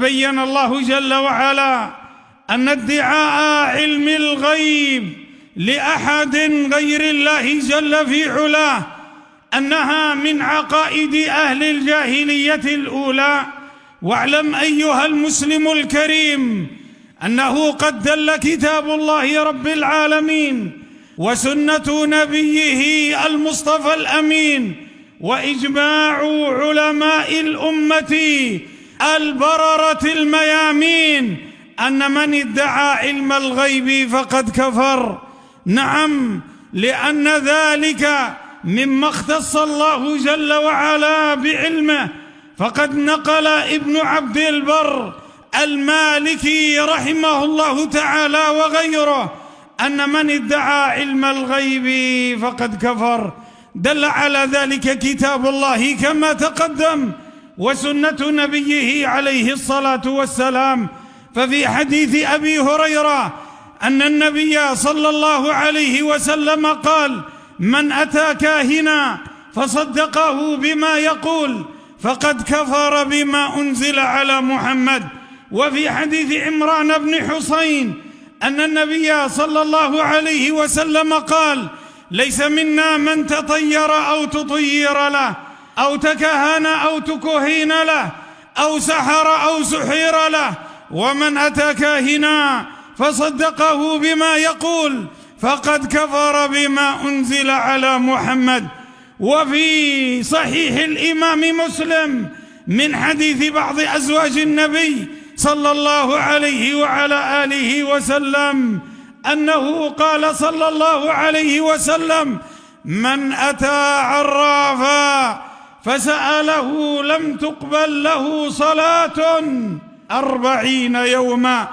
بين الله جل وعلا أن ادعاء علم الغيب لأحد غير الله جل في علاه أنها من عقائد أهل الجاهلية الأولى. واعلم أيها المسلم الكريم أنه قد دل كتاب الله رب العالمين وسنة نبيه المصطفى الأمين وإجماع علماء الأمة البررة الميامين أن من ادعى علم الغيب فقد كفر. نعم، لأن ذلك مما اختص الله جل وعلا بعلمه. فقد نقل ابن عبد البر المالكي رحمه الله تعالى وغيره أن من ادعى علم الغيب فقد كفر. دل على ذلك كتاب الله كما تقدم وسنة نبيه عليه الصلاة والسلام. ففي حديث أبي هريرة أن النبي صلى الله عليه وسلم قال: من أتى كاهنا فصدقه بما يقول فقد كفر بما أنزل على محمد. وفي حديث عمران بن حسين أن النبي صلى الله عليه وسلم قال: ليس منا من تطير أو تطير له أو تكهن أو تكهين له أو سحر أو سحر له، ومن أتى كاهنا فصدقه بما يقول فقد كفر بما أنزل على محمد. وفي صحيح الإمام مسلم من حديث بعض أزواج النبي صلى الله عليه وعلى آله وسلم أنه قال صلى الله عليه وسلم: من أتى عرافا فسأله لم تقبل له صلاة 40 يوما